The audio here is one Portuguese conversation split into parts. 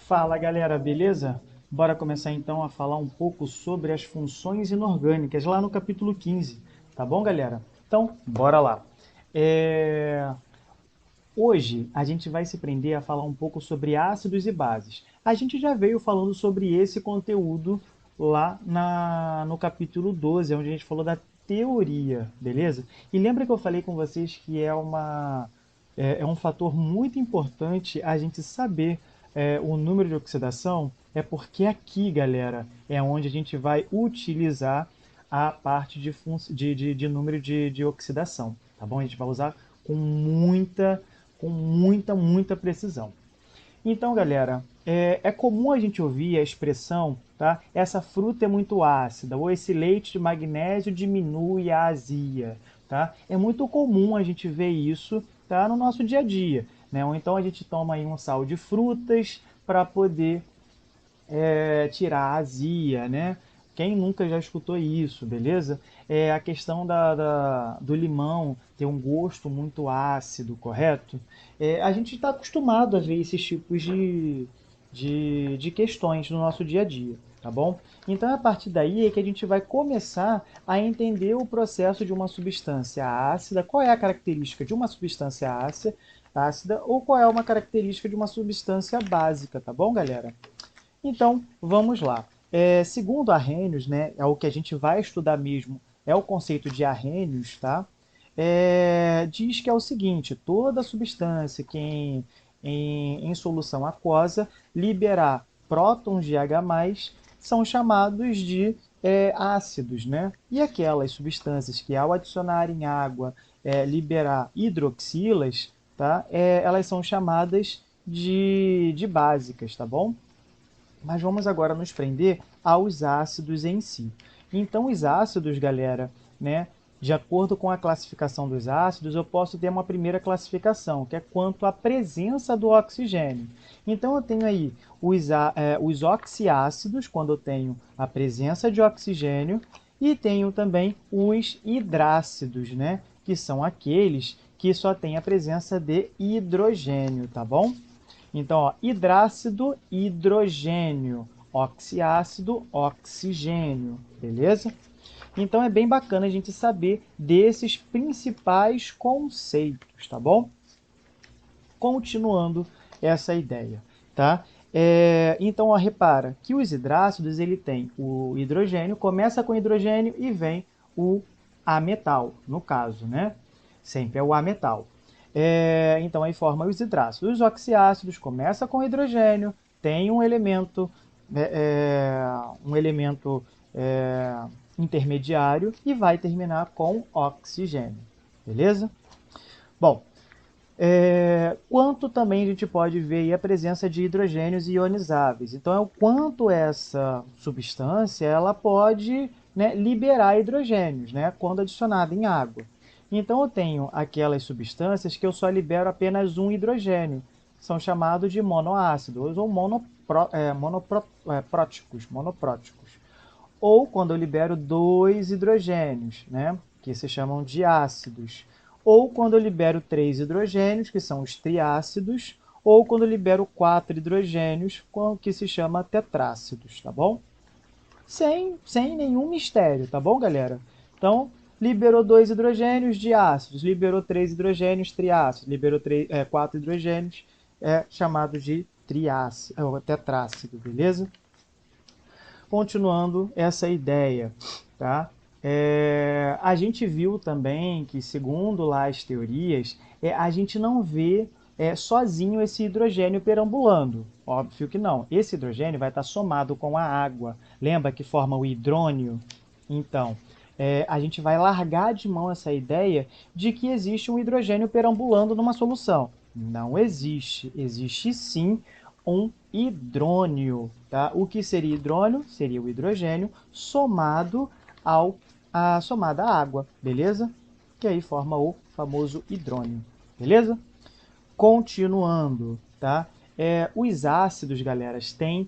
Fala galera, beleza? Bora começar então a falar um pouco sobre as funções inorgânicas lá no capítulo 15, tá bom galera? Então, bora lá. É, Hoje a gente vai se prender a falar um pouco sobre ácidos e bases. A gente já veio falando sobre esse conteúdo lá no capítulo 12, onde a gente falou da teoria, beleza? E lembra que eu falei com vocês que é um fator muito importante a gente saber o número de oxidação? É porque aqui, galera, é onde a gente vai utilizar a parte de número de oxidação, tá bom? A gente vai usar com muita precisão. Então, galera, é comum a gente ouvir a expressão, tá? Essa fruta é muito ácida, ou esse leite de magnésio diminui a azia, tá? É muito comum a gente ver isso, tá? No nosso dia a dia, né? Ou então a gente toma aí um sal de frutas para poder tirar a azia, né? Quem nunca já escutou isso, beleza? É a questão do limão ter um gosto muito ácido, correto? A gente está acostumado a ver esses tipos de questões no nosso dia a dia, tá bom? Então, a partir daí é que a gente vai começar a entender o processo de uma substância ácida, qual é a característica de uma substância ácida ou qual é uma característica de uma substância básica, tá bom, galera? Então, vamos lá. Segundo Arrhenius, né, é o que a gente vai estudar mesmo, é o conceito de Arrhenius, tá? Diz que é o seguinte: toda substância que em solução aquosa liberar prótons de H+, são chamados de ácidos, né? E aquelas substâncias que ao adicionarem água liberar hidroxilas, tá? Elas são chamadas de básicas, tá bom? Mas vamos agora nos prender aos ácidos em si. Então, os ácidos, galera, né, de acordo com a classificação dos ácidos, eu posso ter uma primeira classificação, que é quanto à presença do oxigênio. Então, eu tenho aí os oxiácidos, quando eu tenho a presença de oxigênio, e tenho também os hidrácidos, né, que são aqueles que só têm a presença de hidrogênio, tá bom? Então, ó, hidrácido, hidrogênio, oxiácido, oxigênio, beleza? Então é bem bacana a gente saber desses principais conceitos, tá bom? Continuando essa ideia, tá? Então, ó, repara que os hidrácidos, ele tem o hidrogênio, começa com hidrogênio e vem o ametal, no caso, né? Sempre é o ametal. Então, aí forma os hidrácidos. Os oxiácidos começa com hidrogênio, tem um elemento é, intermediário e vai terminar com oxigênio, beleza? Bom, quanto também a gente pode ver aí a presença de hidrogênios ionizáveis. Então, é o quanto essa substância ela pode, né, liberar hidrogênios, né, quando adicionada em água. Então, eu tenho aquelas substâncias que eu só libero apenas um hidrogênio. São chamados de monoácidos ou monopróticos. Ou quando eu libero dois hidrogênios, né, que se chamam de ácidos. Ou quando eu libero três hidrogênios, que são os triácidos. Ou quando eu libero quatro hidrogênios, que se chama tetrácidos, tá bom? Sem nenhum mistério, tá bom, galera? Então, liberou dois hidrogênios de ácidos, liberou três hidrogênios triácidos, liberou quatro hidrogênios, chamado de tetrácido, beleza? Continuando essa ideia, tá? A gente viu também que, segundo lá as teorias, a gente não vê sozinho esse hidrogênio perambulando. Óbvio que não. Esse hidrogênio vai estar somado com a água. Lembra que forma o hidrônio? Então, a gente vai largar de mão essa ideia de que existe um hidrogênio perambulando numa solução. Não existe. Existe sim um hidrônio. Tá? O que seria hidrônio? Seria o hidrogênio somado à água, beleza? Que aí forma o famoso hidrônio, beleza? Continuando, tá? Os ácidos, galera, têm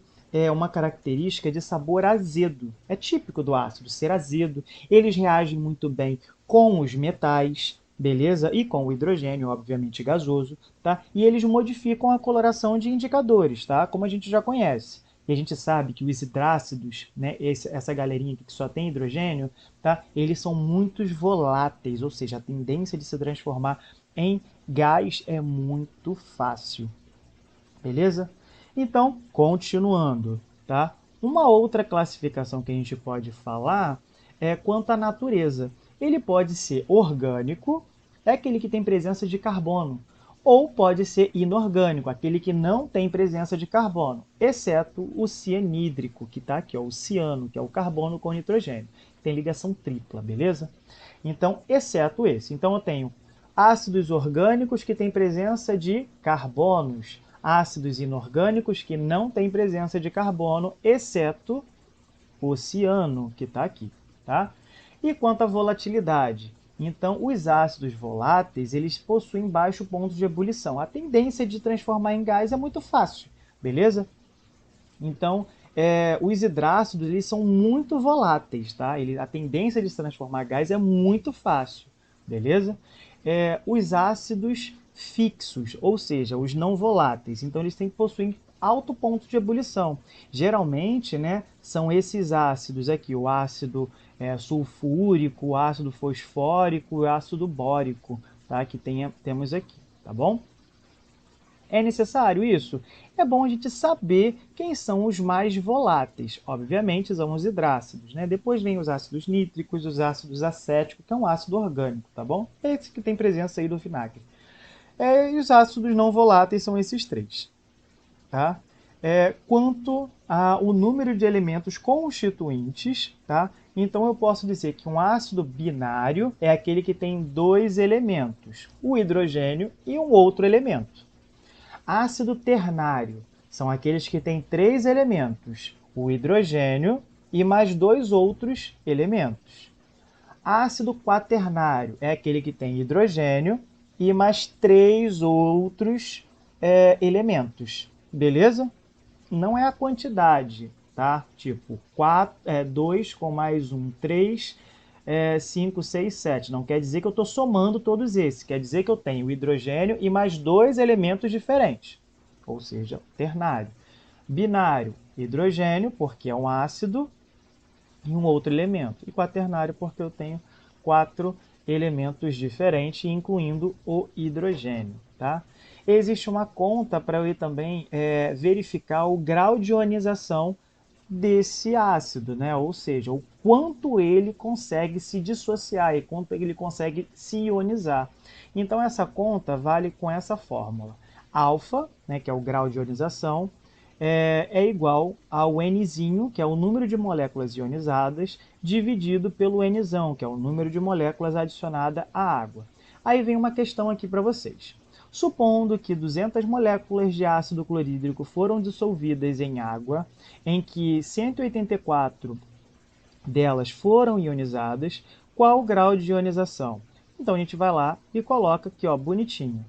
uma característica de sabor azedo. É típico do ácido ser azedo. Eles reagem muito bem com os metais, beleza? E com o hidrogênio, obviamente, gasoso, tá? E eles modificam a coloração de indicadores, tá? Como a gente já conhece. E a gente sabe que os hidrácidos, né, essa galerinha aqui que só tem hidrogênio, tá? Eles são muito voláteis, ou seja, a tendência de se transformar em gás é muito fácil, beleza? Então, continuando, tá? Uma outra classificação que a gente pode falar é quanto à natureza. Ele pode ser orgânico, é aquele que tem presença de carbono, ou pode ser inorgânico, aquele que não tem presença de carbono, exceto o cianídrico, que está aqui, ó, o ciano, que é o carbono com nitrogênio. Tem ligação tripla, beleza? Então, exceto esse. Então, eu tenho ácidos orgânicos que têm presença de carbonos, ácidos inorgânicos que não têm presença de carbono, exceto o ciano, que está aqui, tá? E quanto à volatilidade? Então, os ácidos voláteis, eles possuem baixo ponto de ebulição. A tendência de transformar em gás é muito fácil, beleza? Então, os hidrácidos, eles são muito voláteis, tá? A tendência de se transformar em gás é muito fácil, beleza? Os ácidos fixos, ou seja, os não voláteis, então eles têm que possuir alto ponto de ebulição. Geralmente, né, são esses ácidos aqui, o ácido sulfúrico, o ácido fosfórico e o ácido bórico, tá? Que temos aqui, tá bom? É necessário isso? É bom a gente saber quem são os mais voláteis. Obviamente, são os hidrácidos, né? Depois vem os ácidos nítricos, os ácidos acéticos, que é um ácido orgânico, tá bom? É esse que tem presença aí do vinagre. E os ácidos não voláteis são esses três, tá? Quanto ao número de elementos constituintes, tá? Então eu posso dizer que um ácido binário é aquele que tem dois elementos, o hidrogênio e um outro elemento. Ácido ternário são aqueles que têm três elementos, o hidrogênio e mais dois outros elementos. Ácido quaternário é aquele que tem hidrogênio e mais três outros elementos, beleza? Não é a quantidade, tá? Tipo, 2 com mais um, 3, 5, 6, 7. Não quer dizer que eu estou somando todos esses. Quer dizer que eu tenho hidrogênio e mais dois elementos diferentes, ou seja, ternário. Binário, hidrogênio, porque é um ácido, e um outro elemento. E quaternário, porque eu tenho quatro elementos diferentes, incluindo o hidrogênio, tá? Existe uma conta para eu ir também verificar o grau de ionização desse ácido, né? Ou seja, o quanto ele consegue se dissociar e quanto ele consegue se ionizar. Então, essa conta vale com essa fórmula. Alfa, né, que é o grau de ionização, é igual ao Nzinho, que é o número de moléculas ionizadas, dividido pelo Nzão, que é o número de moléculas adicionada à água. Aí vem uma questão aqui para vocês. Supondo que 200 moléculas de ácido clorídrico foram dissolvidas em água, em que 184 delas foram ionizadas, qual o grau de ionização? Então a gente vai lá e coloca aqui, ó, bonitinho.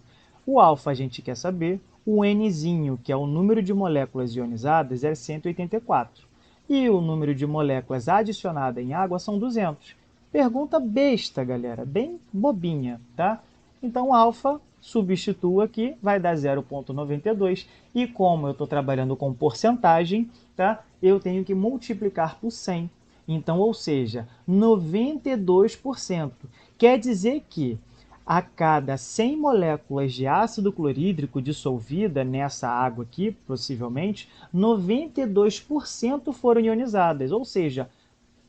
O alfa a gente quer saber, o Nzinho, que é o número de moléculas ionizadas, é 184. E o número de moléculas adicionadas em água são 200. Pergunta besta, galera, bem bobinha, tá? Então, alfa, substitua aqui, vai dar 0,92. E como eu estou trabalhando com porcentagem, tá? Eu tenho que multiplicar por 100. Então, ou seja, 92%. Quer dizer que a cada 100 moléculas de ácido clorídrico dissolvida nessa água aqui, possivelmente, 92% foram ionizadas. Ou seja,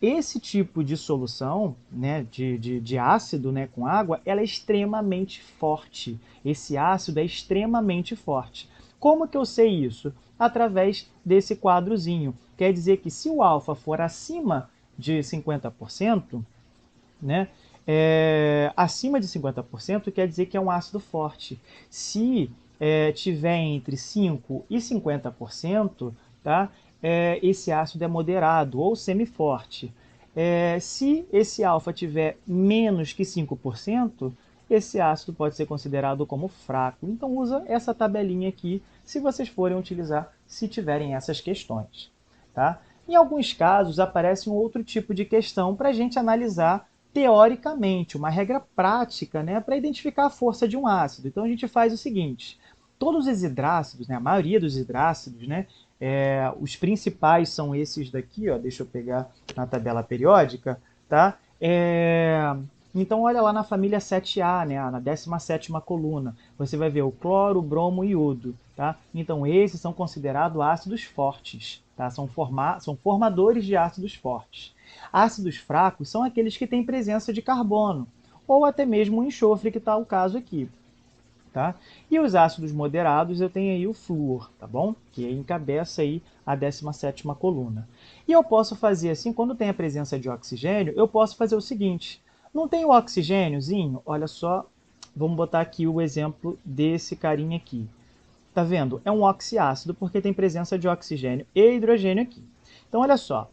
esse tipo de solução, né, de ácido, né, com água, ela é extremamente forte. Esse ácido é extremamente forte. Como que eu sei isso? Através desse quadrozinho. Quer dizer que se o alfa for acima de 50%, né, acima de 50% quer dizer que é um ácido forte. Se tiver entre 5% e 50%, tá, esse ácido é moderado ou semiforte. Se esse alfa tiver menos que 5%, esse ácido pode ser considerado como fraco. Então usa essa tabelinha aqui se vocês forem utilizar, se tiverem essas questões. Tá? Em alguns casos aparece um outro tipo de questão para a gente analisar teoricamente, uma regra prática, né, para identificar a força de um ácido. Então a gente faz o seguinte: todos os hidrácidos, né, a maioria dos hidrácidos, né, os principais são esses daqui, ó, deixa eu pegar na tabela periódica, tá? Então olha lá na família 7A, né, na 17ª coluna, você vai ver o cloro, o bromo e iodo, tá? Então esses são considerados ácidos fortes, tá? São formadores de ácidos fortes. Ácidos fracos são aqueles que têm presença de carbono, ou até mesmo o enxofre, que está o caso aqui. Tá? E os ácidos moderados, eu tenho aí o flúor, tá bom? Que encabeça aí a 17ª coluna. E eu posso fazer assim, quando tem a presença de oxigênio, eu posso fazer o seguinte: não tem o oxigêniozinho? Olha só, vamos botar aqui o exemplo desse carinha aqui. Tá vendo? É um oxiácido porque tem presença de oxigênio e hidrogênio aqui. Então, olha só,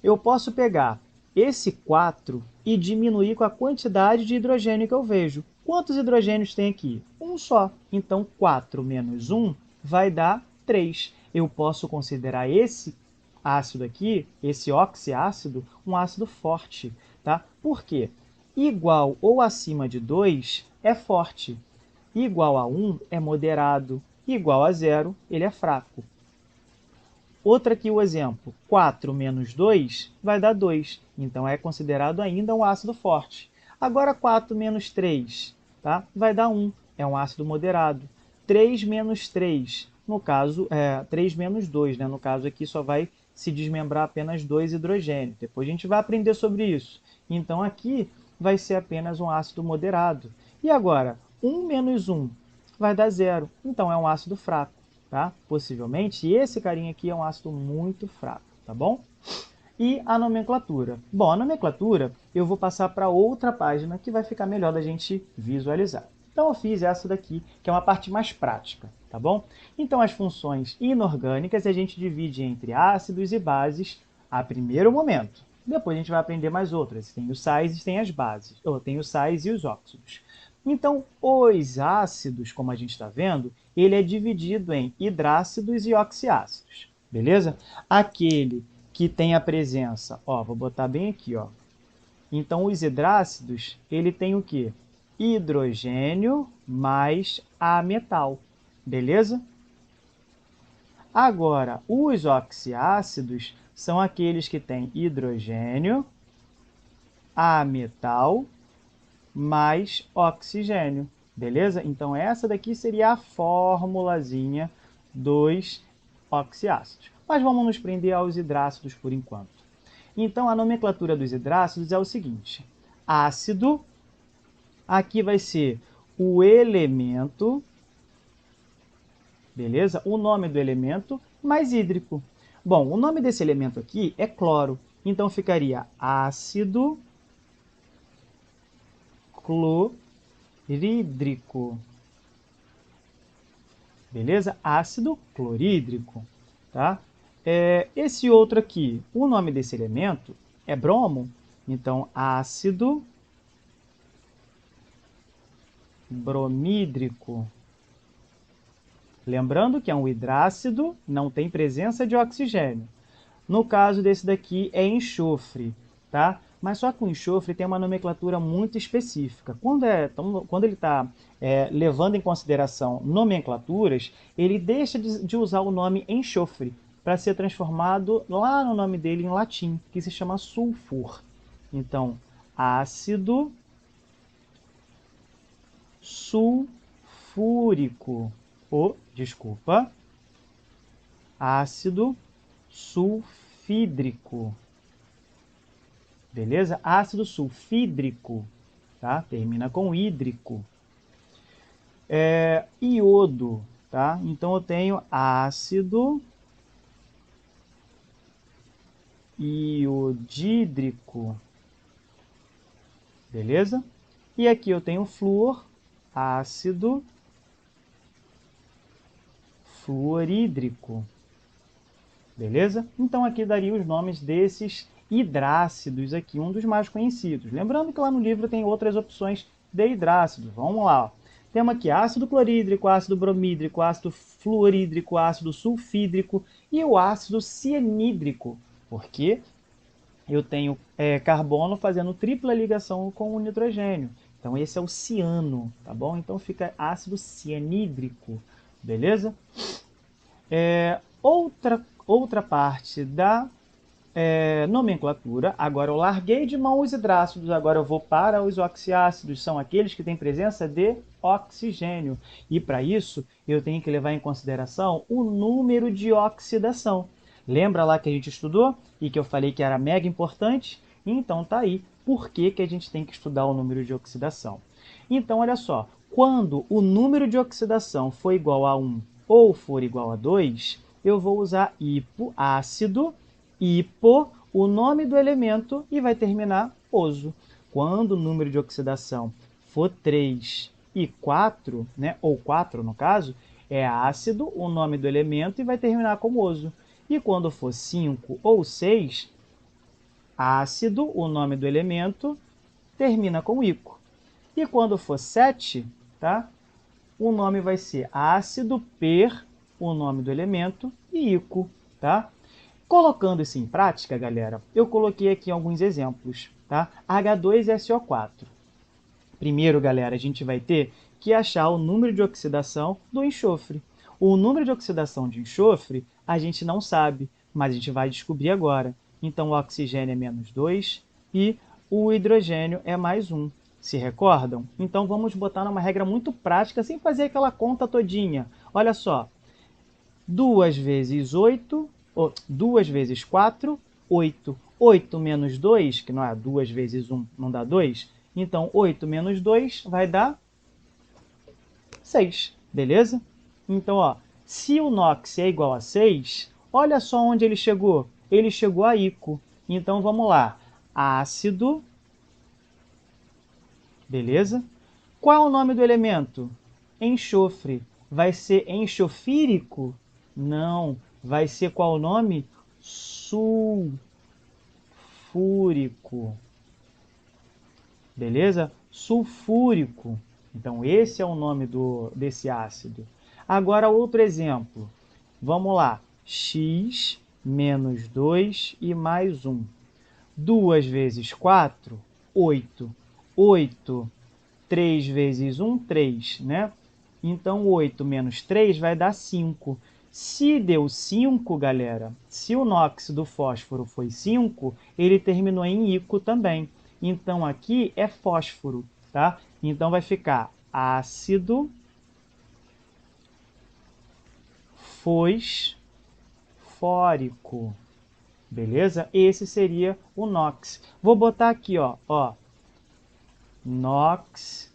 eu posso pegar esse 4 e diminuir com a quantidade de hidrogênio que eu vejo. Quantos hidrogênios tem aqui? Um só. Então, 4 menos 1 vai dar 3. Eu posso considerar esse ácido aqui, esse oxiácido, um ácido forte. Tá? Por quê? Igual ou acima de 2 é forte. Igual a 1 é moderado. Igual a 0, ele é fraco. Outra aqui o exemplo, 4 menos 2 vai dar 2, então é considerado ainda um ácido forte. Agora 4 menos 3, tá? Vai dar 1, é um ácido moderado. 3 menos 3, no caso, 3 menos 2, né? No caso aqui só vai se desmembrar apenas 2 hidrogênios. Depois a gente vai aprender sobre isso. Então aqui vai ser apenas um ácido moderado. E agora, 1 menos 1 vai dar 0, então é um ácido fraco. Tá? Possivelmente esse carinha aqui é um ácido muito fraco, tá bom? E a nomenclatura. Bom, a nomenclatura eu vou passar para outra página que vai ficar melhor da gente visualizar. Então eu fiz essa daqui, que é uma parte mais prática, tá bom? Então as funções inorgânicas a gente divide entre ácidos e bases a primeiro momento. Depois a gente vai aprender mais outras. Tem os sais e tem as bases, ou tem os sais e os óxidos. Então, os ácidos, como a gente está vendo, ele é dividido em hidrácidos e oxiácidos, beleza? Aquele que tem a presença, ó, vou botar bem aqui, ó. Então, os hidrácidos, ele tem o quê? Hidrogênio mais A metal, beleza? Agora, os oxiácidos são aqueles que têm hidrogênio, A metal mais oxigênio, beleza? Então essa daqui seria a formulazinha dos oxiácidos. Mas vamos nos prender aos hidrácidos por enquanto. Então a nomenclatura dos hidrácidos é o seguinte: ácido, aqui vai ser o elemento, beleza? O nome do elemento mais hídrico. Bom, o nome desse elemento aqui é cloro, então ficaria ácido clorídrico. Beleza? Ácido clorídrico. Tá? Esse outro aqui, o nome desse elemento é bromo. Então, ácido bromídrico. Lembrando que é um hidrácido, não tem presença de oxigênio. No caso desse daqui é enxofre, tá? Mas só que o enxofre tem uma nomenclatura muito específica. Quando ele está levando em consideração nomenclaturas, ele deixa de usar o nome enxofre para ser transformado lá no nome dele em latim, que se chama sulfur. Então, ácido sulfúrico. Desculpa. Ácido sulfídrico. Beleza? Ácido sulfídrico, tá? Termina com hídrico. Iodo, tá? Então eu tenho ácido iodídrico. Beleza? E aqui eu tenho flúor, ácido fluorídrico. Beleza? Então aqui daria os nomes desses hidrácidos aqui, um dos mais conhecidos. Lembrando que lá no livro tem outras opções de hidrácidos. Vamos lá. Temos aqui ácido clorídrico, ácido bromídrico, ácido fluorídrico, ácido sulfídrico e o ácido cianídrico, porque eu tenho carbono fazendo tripla ligação com o nitrogênio. Então, esse é o ciano, tá bom? Então, fica ácido cianídrico, beleza? Outra parte da nomenclatura, agora eu larguei de mão os hidrácidos, agora eu vou para os oxiácidos, são aqueles que têm presença de oxigênio. E para isso, eu tenho que levar em consideração o número de oxidação. Lembra lá que a gente estudou e que eu falei que era mega importante? Então tá aí por que a gente tem que estudar o número de oxidação. Então, olha só, quando o número de oxidação for igual a 1 ou for igual a 2, eu vou usar hipoácido, hipo, o nome do elemento, e vai terminar oso. Quando o número de oxidação for 3 e 4, né, ou 4 no caso, é ácido, o nome do elemento, e vai terminar como oso. E quando for 5 ou 6, ácido, o nome do elemento, termina com ico. E quando for 7, tá, o nome vai ser ácido per, o nome do elemento, e ico. Tá? Colocando isso em prática, galera, eu coloquei aqui alguns exemplos. Tá? H2SO4. Primeiro, galera, a gente vai ter que achar o número de oxidação do enxofre. O número de oxidação de enxofre a gente não sabe, mas a gente vai descobrir agora. Então, o oxigênio é menos 2 e o hidrogênio é mais 1. Se recordam? Então, vamos botar numa regra muito prática, sem fazer aquela conta todinha. Olha só, 2 vezes 8, 2 vezes 4, 8. 8 menos 2, que não é 2 vezes 1, não dá 2. Então, 8 menos 2 vai dar 6, beleza? Então, ó, se o NOx é igual a 6, olha só onde ele chegou. Ele chegou a ico. Então, vamos lá. Ácido, beleza? Qual é o nome do elemento? Enxofre. Vai ser enxofírico? Não. Vai ser qual o nome? Sulfúrico. Beleza? Sulfúrico. Então, esse é o nome desse ácido. Agora, outro exemplo. Vamos lá. X menos 2 e mais 1. 2 vezes 4, 8. 8. 3 vezes 1, 3, né? Então, 8 menos 3 vai dar 5. Se deu 5, galera, se o NOx do fósforo foi 5, ele terminou em ico também. Então, aqui é fósforo, tá? Então, vai ficar ácido fosfórico, beleza? Esse seria o NOx. Vou botar aqui, ó, NOx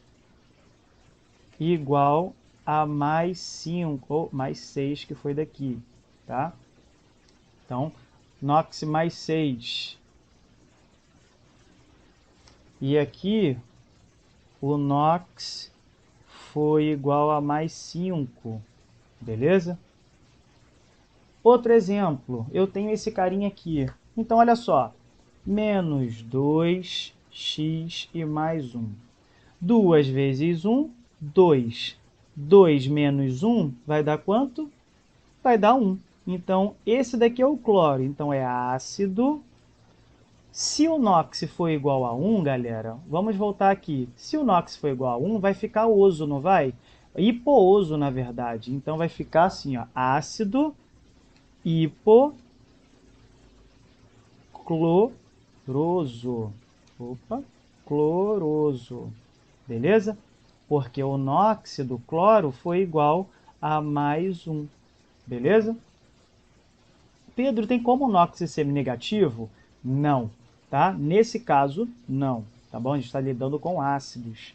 igual a mais 5, ou mais 6, que foi daqui, tá? Então, NOx mais 6. E aqui, o NOx foi igual a mais 5, beleza? Outro exemplo, eu tenho esse carinha aqui. Então, olha só, menos 2x e mais 1. 2 vezes 1, 2. 2 menos 1 vai dar quanto? Vai dar 1. Então, esse daqui é o cloro. Então, é ácido. Se o NOx for igual a 1, galera, vamos voltar aqui. Se o NOx for igual a 1, vai ficar oso, não vai? Hipooso, na verdade. Então, vai ficar assim, ó, ácido hipocloroso. Opa, cloroso. Beleza? Porque o NOx do cloro foi igual a mais 1. Beleza? Pedro, tem como o NOx ser negativo? Não, tá? Nesse caso, não, tá bom? A gente está lidando com ácidos.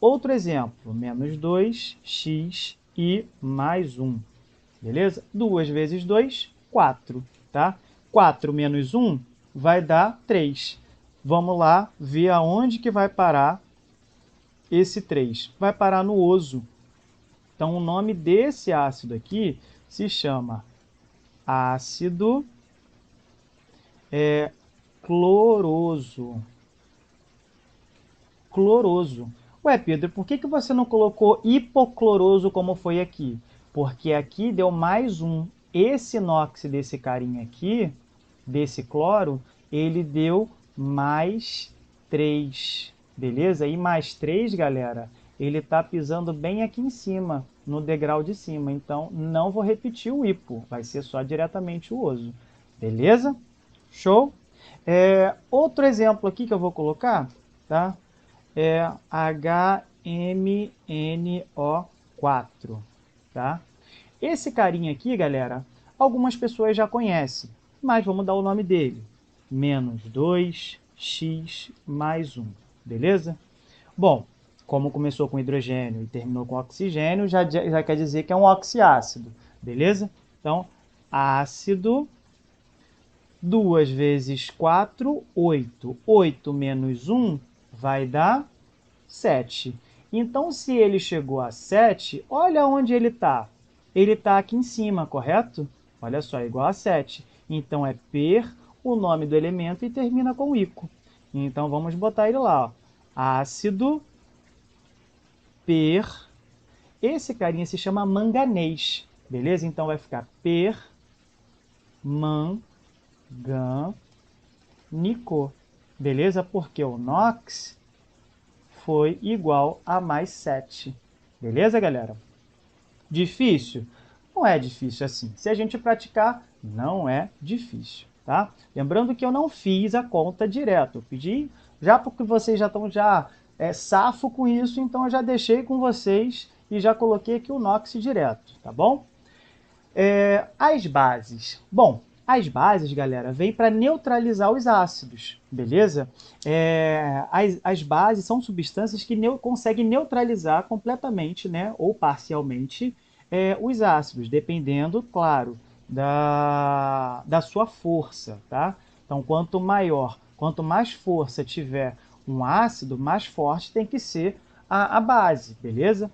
Outro exemplo, menos 2x e mais 1, beleza? 2 vezes 2, 4, tá? 4 menos 1 vai dar 3. Vamos lá ver aonde que vai parar esse 3. Vai parar no oso. Então, o nome desse ácido aqui se chama ácido cloroso. Cloroso. Ué, Pedro, por que você não colocou hipocloroso como foi aqui? Porque aqui deu mais 1. Esse NOx desse carinha aqui, desse cloro, ele deu mais 3, beleza? E mais 3, galera, ele está pisando bem aqui em cima, no degrau de cima. Então, não vou repetir o hipo, vai ser só diretamente o oso. Beleza? Show? Outro exemplo aqui que eu vou colocar, tá? É HMNO4, tá? Esse carinha aqui, galera, algumas pessoas já conhecem, mas vamos dar o nome dele. Menos 2x mais 1, beleza? Bom, como começou com hidrogênio e terminou com oxigênio, já quer dizer que é um oxiácido, beleza? Então, ácido, 2 vezes 4, 8. 8 menos 1 vai dar 7. Então, se ele chegou a 7, olha onde ele está. Ele está aqui em cima, correto? Olha só, igual a 7. Então, é per, o nome do elemento, e termina com ico. Então, vamos botar ele lá. Ó. Ácido per. Esse carinha se chama manganês, beleza? Então, vai ficar per, man, gan, nico, beleza? Porque o NOx foi igual a mais 7. Beleza, galera? Difícil? Não é difícil assim. Se a gente praticar, não é difícil, tá? Lembrando que eu não fiz a conta direto. Eu pedi, já porque vocês já estão safo com isso, então eu já deixei com vocês e já coloquei aqui o NOx direto, tá bom? As bases. Bom, as bases, galera, vêm para neutralizar os ácidos, beleza? As bases são substâncias que conseguem neutralizar completamente, né, ou parcialmente, os ácidos, dependendo, claro, da sua força, tá? Então, quanto mais força tiver um ácido, mais forte tem que ser a base, beleza?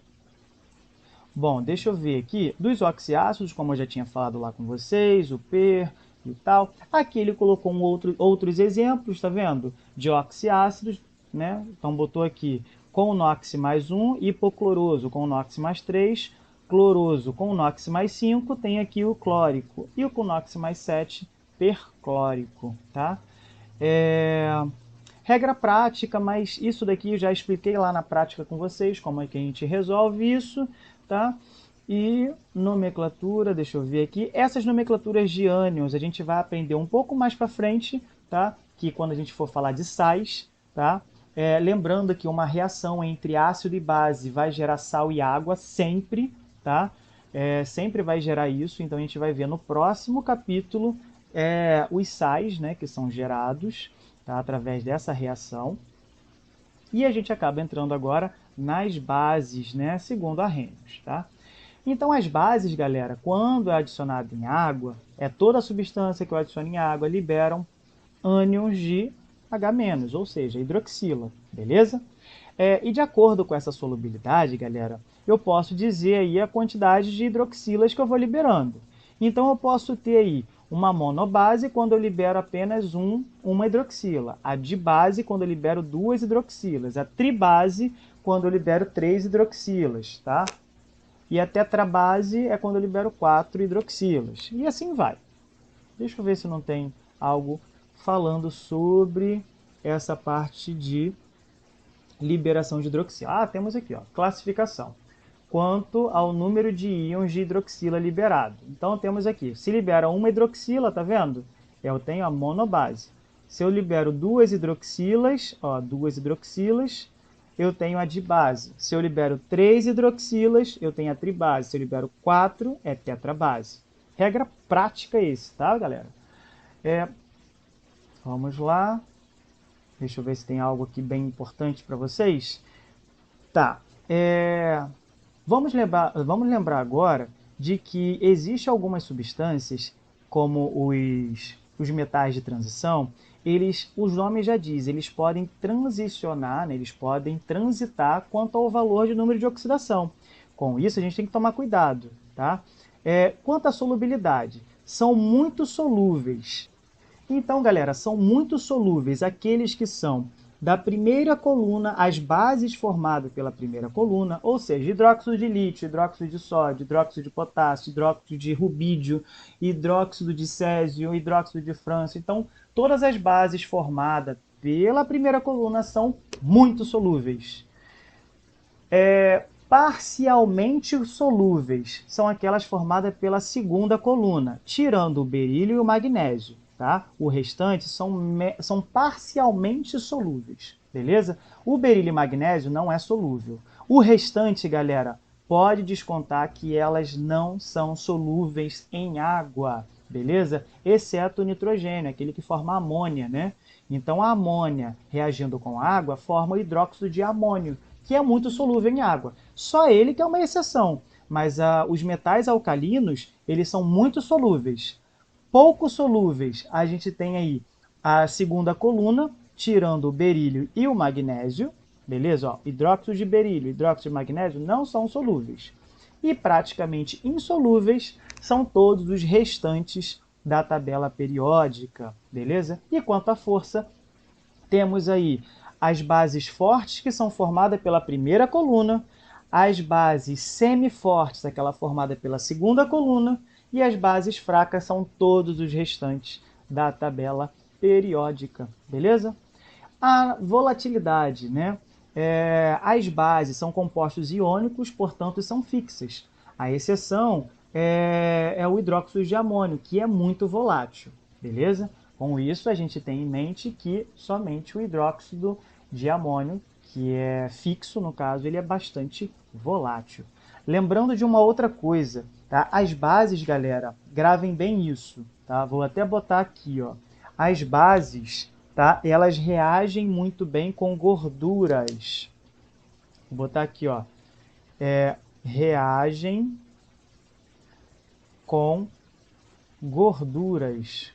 Bom, deixa eu ver aqui. Dos oxiácidos, como eu já tinha falado lá com vocês, o PER e tal. Aqui ele colocou outros exemplos, tá vendo? De oxiácidos, né? Então botou aqui com NOx mais 1, hipocloroso com NOx mais 3, cloroso com NOx mais 5, tem aqui o clórico. E o com NOx mais 7, perclórico, tá? Regra prática, mas isso daqui eu já expliquei lá na prática com vocês, como é que a gente resolve isso, tá? E nomenclatura, deixa eu ver aqui. Essas nomenclaturas de ânions a gente vai aprender um pouco mais para frente, tá? Que quando a gente for falar de sais, tá? Lembrando que uma reação entre ácido e base vai gerar sal e água sempre, tá? Sempre vai gerar isso, então a gente vai ver no próximo capítulo os sais, né, que são gerados, tá, através dessa reação. E a gente acaba entrando agora nas bases, né, segundo Arrhenius, tá? Então, as bases, galera, quando é adicionado em água, toda a substância que eu adiciono em água liberam ânions de H-, ou seja, hidroxila, beleza? E de acordo com essa solubilidade, galera, eu posso dizer aí a quantidade de hidroxilas que eu vou liberando. Então, eu posso ter aí uma monobase quando eu libero apenas uma hidroxila, a dibase quando eu libero 2 hidroxilas, a tribase quando eu libero 3 hidroxilas, tá? E a tetrabase é quando eu libero 4 hidroxilas. E assim vai. Deixa eu ver se não tem algo falando sobre essa parte de liberação de hidroxila. Temos aqui, ó, classificação. Quanto ao número de íons de hidroxila liberado. Então, temos aqui, se libera uma hidroxila, tá vendo? Eu tenho a monobase. Se eu libero 2 hidroxilas, ó, 2 hidroxilas, eu tenho a dibase. Se eu libero 3 hidroxilas, eu tenho a tribase. Se eu libero 4, é tetrabase. Regra prática é esse, tá, galera? Vamos lá. Deixa eu ver se tem algo aqui bem importante para vocês. Tá. Vamos lembrar agora de que existem algumas substâncias, como os metais de transição, os nomes já dizem, eles podem transicionar, né, eles podem transitar quanto ao valor de número de oxidação. Com isso, a gente tem que tomar cuidado, tá? Quanto à solubilidade, são muito solúveis. Então, galera, são muito solúveis aqueles que são da primeira coluna, as bases formadas pela primeira coluna, ou seja, hidróxido de lítio, hidróxido de sódio, hidróxido de potássio, hidróxido de rubídio, hidróxido de césio, hidróxido de frâncio. Então, todas as bases formadas pela primeira coluna são muito solúveis. Parcialmente solúveis são aquelas formadas pela segunda coluna, tirando o berílio e o magnésio. Tá? O restante são parcialmente solúveis, beleza? O berílio e magnésio não é solúvel. O restante, galera, pode descontar que elas não são solúveis em água, beleza? Exceto o nitrogênio, aquele que forma amônia, né? Então a amônia reagindo com água forma o hidróxido de amônio, que é muito solúvel em água. Só ele que é uma exceção, mas os metais alcalinos, eles são muito solúveis. Pouco solúveis, a gente tem aí a segunda coluna, tirando o berílio e o magnésio, beleza? Ó, hidróxido de berílio e hidróxido de magnésio não são solúveis. E praticamente insolúveis são todos os restantes da tabela periódica, beleza? E quanto à força, temos aí as bases fortes, que são formadas pela primeira coluna, as bases semifortes, aquela formada pela segunda coluna, e as bases fracas são todos os restantes da tabela periódica, beleza? A volatilidade, né? As bases são compostos iônicos, portanto, são fixas. A exceção é o hidróxido de amônio, que é muito volátil, beleza? Com isso, a gente tem em mente que somente o hidróxido de amônio, que é fixo, no caso, ele é bastante volátil. Lembrando de uma outra coisa, tá? As bases, galera, gravem bem isso, tá? Vou até botar aqui, ó. As bases, tá? Elas reagem muito bem com gorduras. Vou botar aqui, ó. Reagem com gorduras.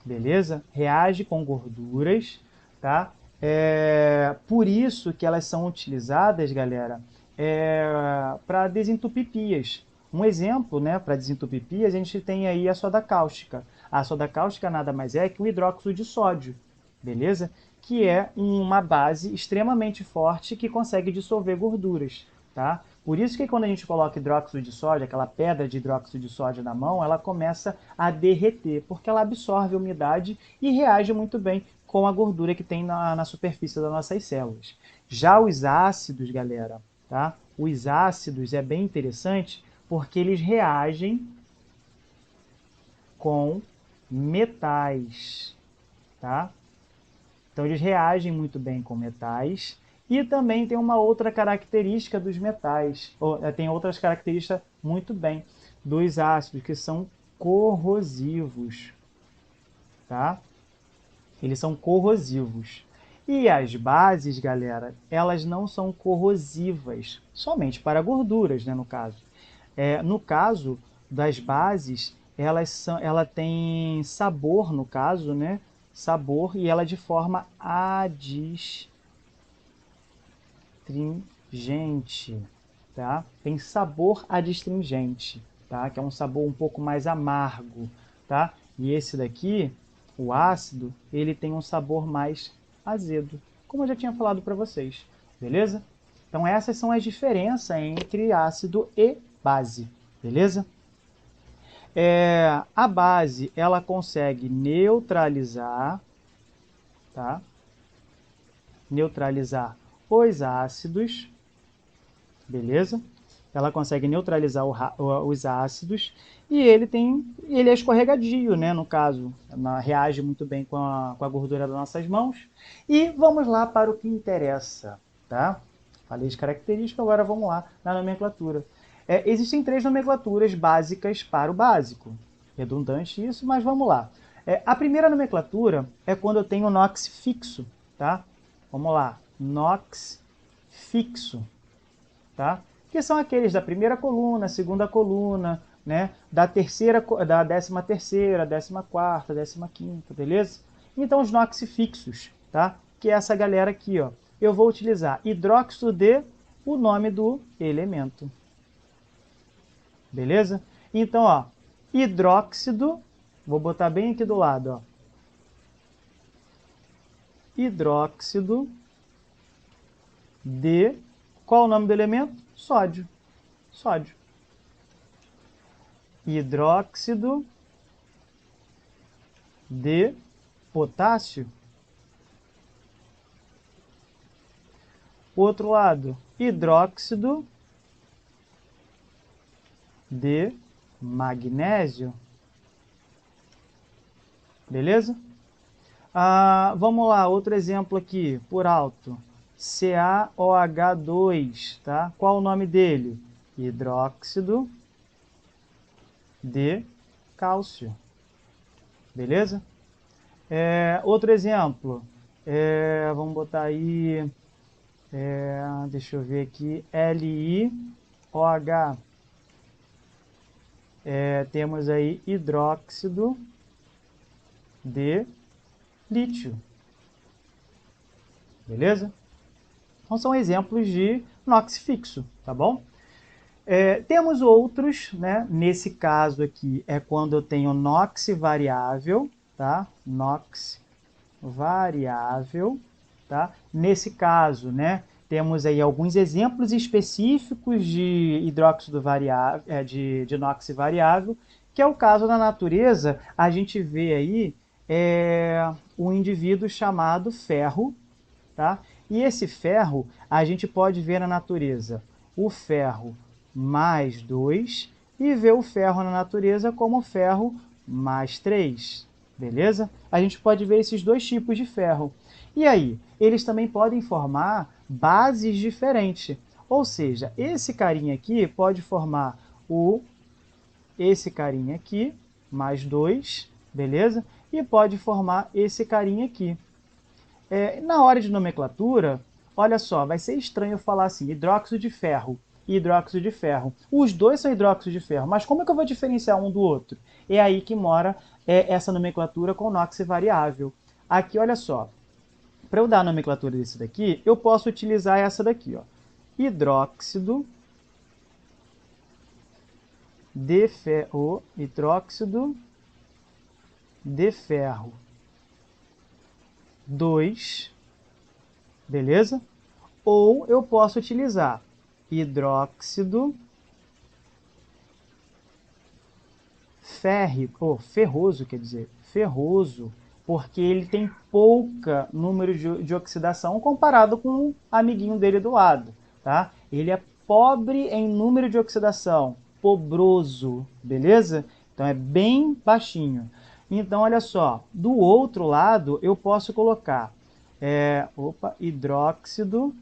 Beleza? Reage com gorduras, tá? Por isso que elas são utilizadas, galera, para desentupir pias. Um exemplo, né, para desentupir pias, a gente tem aí a soda cáustica. A soda cáustica nada mais é que o hidróxido de sódio, beleza? Que é uma base extremamente forte que consegue dissolver gorduras, tá? Por isso que quando a gente coloca hidróxido de sódio, aquela pedra de hidróxido de sódio na mão, ela começa a derreter, porque ela absorve a umidade e reage muito bem com a gordura que tem na superfície das nossas células. Já os ácidos, galera, tá? Os ácidos é bem interessante porque eles reagem com metais, tá? Então eles reagem muito bem com metais. E também tem uma outra característica dos metais, tem outras características muito bem dos ácidos, que são corrosivos, tá? Eles são corrosivos. E as bases, galera, elas não são corrosivas, somente para gorduras, né, no caso. No caso das bases, ela tem sabor, no caso, né? Sabor, e ela é de forma adstringente, tá? Tem sabor adstringente, tá? Que é um sabor um pouco mais amargo, tá? E esse daqui, o ácido, ele tem um sabor mais azedo, como eu já tinha falado para vocês, beleza? Então essas são as diferenças entre ácido e base, beleza? A base, ela consegue neutralizar, tá? Neutralizar os ácidos, beleza? Ela consegue neutralizar os ácidos e ele é escorregadio, né? No caso, reage muito bem com a gordura das nossas mãos. E vamos lá para o que interessa, tá? Falei de características, agora vamos lá na nomenclatura. Existem 3 nomenclaturas básicas para o básico. Redundante isso, mas vamos lá. A primeira nomenclatura é quando eu tenho NOx fixo, tá? Vamos lá, NOx fixo, tá? Que são aqueles da primeira coluna, segunda coluna, né? Da 13ª, 14ª, 15ª, beleza? Então os NOx fixos, tá? Que é essa galera aqui, ó. Eu vou utilizar hidróxido de o nome do elemento. Beleza? Então, ó, hidróxido, vou botar bem aqui do lado, ó. hidróxido de... Qual é o nome do elemento? Sódio. Sódio. Hidróxido de potássio. Outro lado, hidróxido de magnésio. Beleza? Vamos lá, outro exemplo aqui, por alto. CaOH2, tá? Qual o nome dele? Hidróxido de cálcio. Beleza? Outro exemplo. Vamos botar aí... deixa eu ver aqui. LiOH. Temos aí hidróxido de lítio. Beleza? Então são exemplos de NOx fixo, tá bom? Temos outros, né? Nesse caso aqui é quando eu tenho NOx variável, tá? NOx variável, tá? Nesse caso, né? Temos aí alguns exemplos específicos de hidróxido variável, de NOx variável, que é o caso da natureza. A gente vê aí um indivíduo chamado ferro, tá? E esse ferro, a gente pode ver na natureza o ferro mais 2 e ver o ferro na natureza como ferro mais 3, beleza? A gente pode ver esses dois tipos de ferro. E aí, eles também podem formar bases diferentes. Ou seja, esse carinha aqui pode formar esse carinha aqui, mais 2, beleza? E pode formar esse carinha aqui. Na hora de nomenclatura, olha só, vai ser estranho falar assim, hidróxido de ferro e hidróxido de ferro. Os dois são hidróxido de ferro, mas como é que eu vou diferenciar um do outro? É aí que mora essa nomenclatura com NOx variável. Aqui, olha só, para eu dar a nomenclatura desse daqui, eu posso utilizar essa daqui, ó. Hidróxido de ferro, hidróxido de ferro 2, beleza? Ou eu posso utilizar hidróxido férrico, ou ferroso, quer dizer, ferroso, porque ele tem pouca número de oxidação comparado com o amiguinho dele do lado, tá? Ele é pobre em número de oxidação, pobroso, beleza? Então é bem baixinho. Então, olha só, do outro lado eu posso colocar hidróxido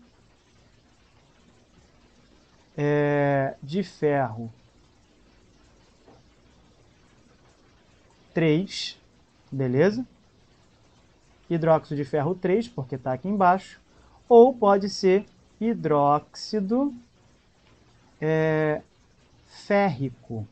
de ferro 3, beleza? Hidróxido de ferro 3, porque está aqui embaixo. Ou pode ser hidróxido férrico.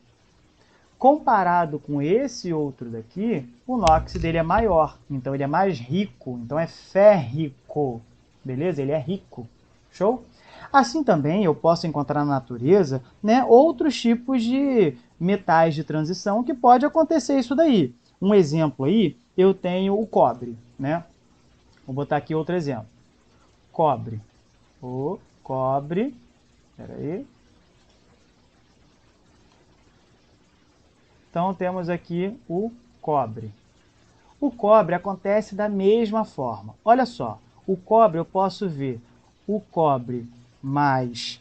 Comparado com esse outro daqui, o NOx dele é maior, então ele é mais rico, então é férrico, beleza? Ele é rico, show? Assim também eu posso encontrar na natureza, né, outros tipos de metais de transição que pode acontecer isso daí. Um exemplo aí, eu tenho o cobre, né? Vou botar aqui outro exemplo. Cobre. O cobre, peraí. Então temos aqui o cobre. O cobre acontece da mesma forma. Olha só, o cobre eu posso ver o cobre mais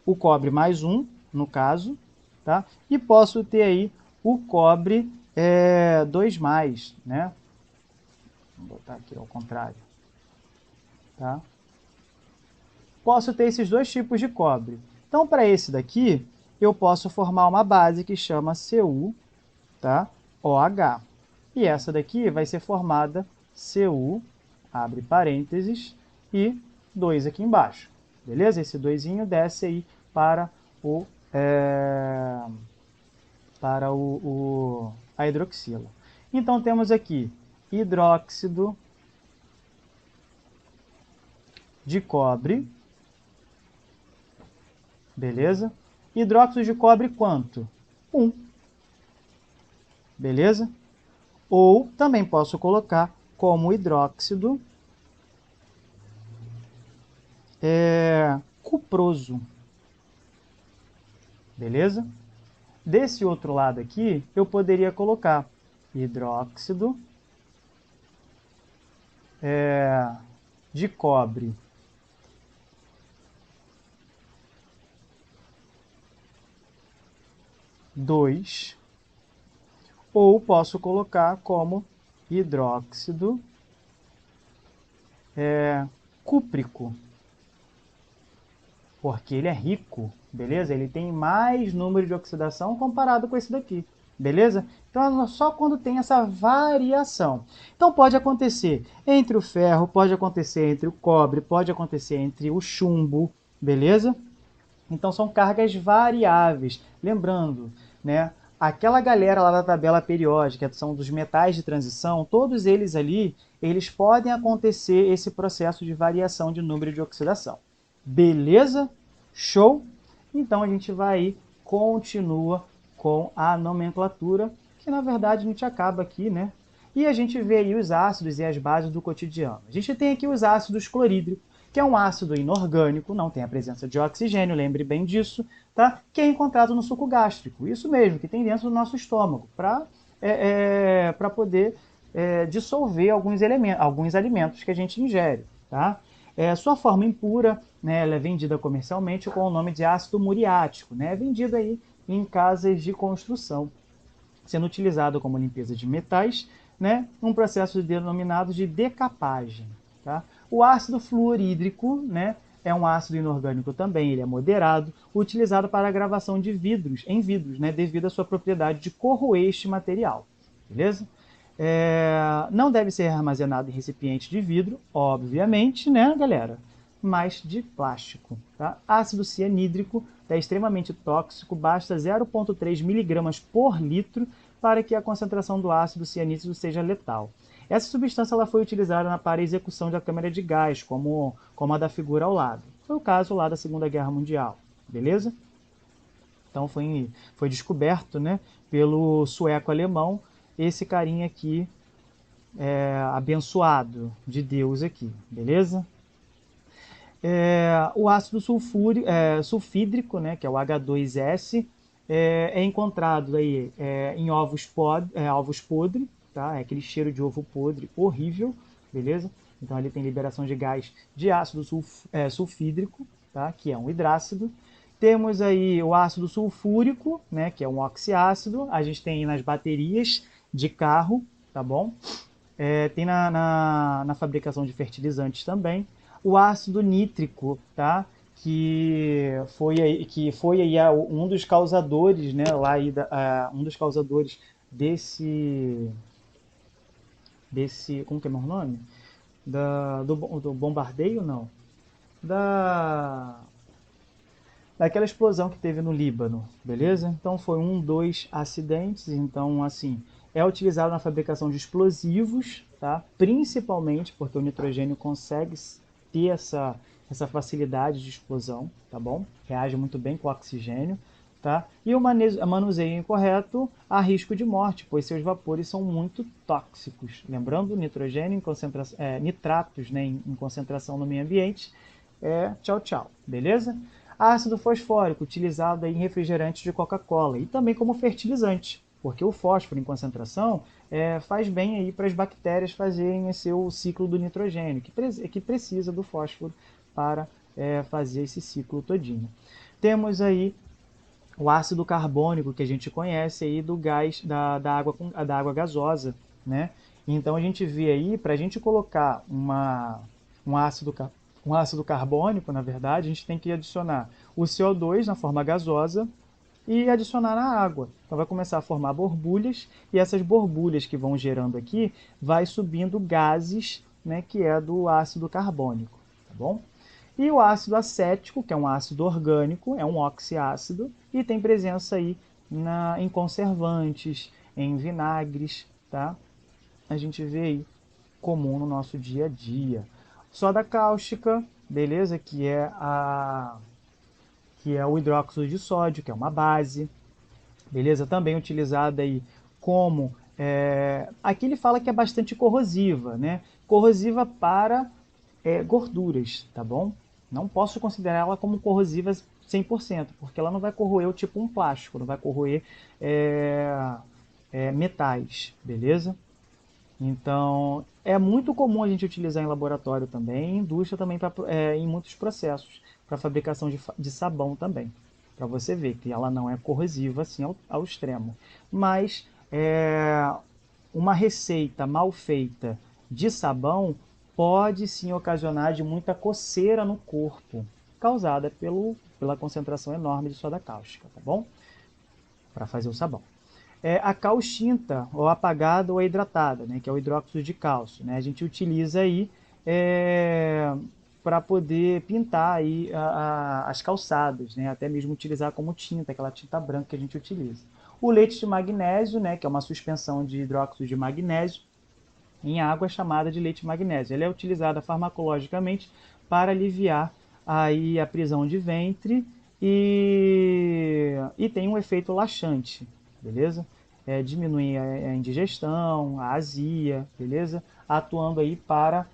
o cobre mais 1, no caso, tá? E posso ter aí o cobre 2 mais, né? Vou botar aqui ao contrário, tá? Posso ter esses dois tipos de cobre. Então, para esse daqui, eu posso formar uma base que chama Cu, tá? OH. E essa daqui vai ser formada Cu, abre parênteses, e 2 aqui embaixo. Beleza? Esse 2zinho desce aí para a hidroxila. Então, temos aqui hidróxido de cobre, beleza? Hidróxido de cobre quanto? 1. Beleza? Ou também posso colocar como hidróxido cuproso, beleza? Desse outro lado aqui, eu poderia colocar hidróxido de cobre 2, ou posso colocar como hidróxido cúprico, porque ele é rico, beleza? Ele tem mais número de oxidação comparado com esse daqui, beleza? Então é só quando tem essa variação. Então pode acontecer entre o ferro, pode acontecer entre o cobre, pode acontecer entre o chumbo, beleza? Então são cargas variáveis. Lembrando, né? Aquela galera lá da tabela periódica, que são dos metais de transição, todos eles ali, eles podem acontecer esse processo de variação de número de oxidação. Beleza? Show? Então a gente vai aí, continua com a nomenclatura, que na verdade a gente acaba aqui, né? E a gente vê aí os ácidos e as bases do cotidiano. A gente tem aqui os ácidos clorídricos, que é um ácido inorgânico, não tem a presença de oxigênio, lembre bem disso, tá? Que é encontrado no suco gástrico. Isso mesmo, que tem dentro do nosso estômago, para poder dissolver alguns alimentos que a gente ingere, tá? Sua forma impura, né, ela é vendida comercialmente com o nome de ácido muriático, né? É vendido aí em casas de construção, sendo utilizado como limpeza de metais, né? Um processo denominado de decapagem, tá? O ácido fluorídrico, né, é um ácido inorgânico também, ele é moderado, utilizado para a gravação de vidros, em vidros, né, devido à sua propriedade de corroer este material, beleza? Não deve ser armazenado em recipiente de vidro, obviamente, né, galera? Mas de plástico, tá? Ácido cianídrico é extremamente tóxico, basta 0,3 mg por litro para que a concentração do ácido cianídrico seja letal. Essa substância ela foi utilizada para a execução da câmara de gás, como a da figura ao lado. Foi o caso lá da Segunda Guerra Mundial, beleza? Então foi descoberto, né, pelo sueco-alemão esse carinha aqui, abençoado de Deus aqui, beleza? O ácido sulfídrico, né, que é o H2S, é encontrado aí, em ovos podres, tá? É aquele cheiro de ovo podre horrível, beleza? Então ele tem liberação de gás de ácido sulfídrico, tá? Que é um hidrácido. Temos aí o ácido sulfúrico, né, que é um oxiácido. A gente tem nas baterias de carro, tá bom? Tem na fabricação de fertilizantes também. O ácido nítrico, tá? Que foi aí um dos causadores, né? Lá aí um dos causadores desse, como que é o nome? Do bombardeio, não? Da daquela explosão que teve no Líbano, beleza? Então foi dois acidentes, então assim, é utilizado na fabricação de explosivos, tá? Principalmente porque o nitrogênio consegue ter essa facilidade de explosão, tá bom? Reage muito bem com o oxigênio, tá? E o manuseio incorreto há risco de morte, pois seus vapores são muito tóxicos. Lembrando, nitrogênio nitratos, né, em concentração no meio ambiente, tchau, tchau, beleza? Ácido fosfórico, utilizado em refrigerantes de Coca-Cola e também como fertilizante, porque o fósforo em concentração faz bem aí para as bactérias fazerem esse seu ciclo do nitrogênio, que precisa do fósforo para fazer esse ciclo todinho. Temos aí o ácido carbônico, que a gente conhece aí do gás da água gasosa, né? Então a gente vê aí, para a gente colocar um ácido carbônico, na verdade, a gente tem que adicionar o CO2 na forma gasosa e adicionar na água. Então vai começar a formar borbulhas, e essas borbulhas que vão gerando aqui, vai subindo gases, né, que é do ácido carbônico, tá bom? E o ácido acético, que é um ácido orgânico, é um oxiácido, e tem presença aí em conservantes, em vinagres, tá? A gente vê aí comum no nosso dia a dia. Soda cáustica, beleza? Que é o hidróxido de sódio, que é uma base, beleza? Também utilizada aí como Aqui ele fala que é bastante corrosiva, né? Corrosiva para gorduras, tá bom? Não posso considerar ela como corrosiva 100%, porque ela não vai corroer o tipo um plástico, não vai corroer é, metais, beleza? Então, é muito comum a gente utilizar em laboratório também, em indústria também, em muitos processos, para fabricação de sabão também. Para você ver que ela não é corrosiva assim ao extremo. Mas uma receita mal feita de sabão pode sim ocasionar de muita coceira no corpo, causada pela concentração enorme de soda cáustica, tá bom? Para fazer o sabão. A cal extinta, ou apagada ou hidratada, né, que é o hidróxido de cálcio. Né, a gente utiliza aí para poder pintar aí as calçadas, né, até mesmo utilizar como tinta, aquela tinta branca que a gente utiliza. O leite de magnésio, né, que é uma suspensão de hidróxido de magnésio em água, é chamada de leite de magnésio. Ele é utilizado farmacologicamente para aliviar aí a prisão de ventre e tem um efeito laxante, beleza? Diminui a indigestão, a azia, beleza? Atuando aí para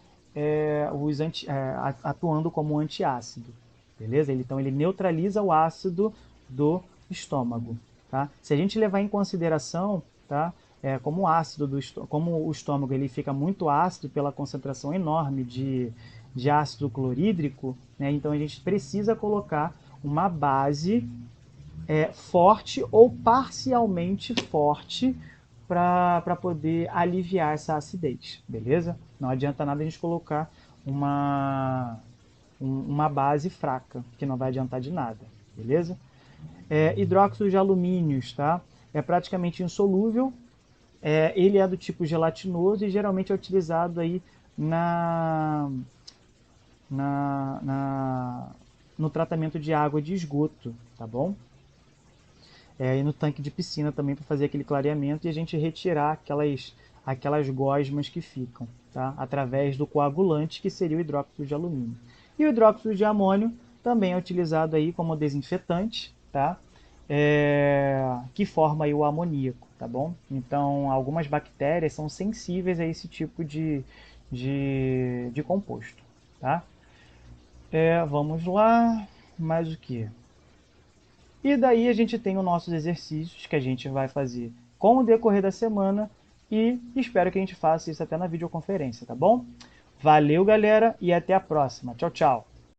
atuando como antiácido, beleza? Então ele neutraliza o ácido do estômago, tá? Se a gente levar em consideração, tá? Como o ácido como o estômago ele fica muito ácido pela concentração enorme de ácido clorídrico, né? Então a gente precisa colocar uma base forte ou parcialmente forte para poder aliviar essa acidez, beleza? Não adianta nada a gente colocar uma base fraca, que não vai adiantar de nada, beleza? Hidróxido de alumínio, tá? É praticamente insolúvel, ele é do tipo gelatinoso e geralmente é utilizado aí na, no tratamento de água de esgoto, tá bom? E no tanque de piscina também para fazer aquele clareamento e a gente retirar aquelas gosmas que ficam, tá? Através do coagulante que seria o hidróxido de alumínio. E o hidróxido de amônio também é utilizado aí como desinfetante, tá? Que forma aí o amoníaco, tá bom? Então, algumas bactérias são sensíveis a esse tipo de composto, tá? Vamos lá, mais o que? E daí a gente tem os nossos exercícios que a gente vai fazer com o decorrer da semana e espero que a gente faça isso até na videoconferência, tá bom? Valeu, galera, e até a próxima. Tchau, tchau.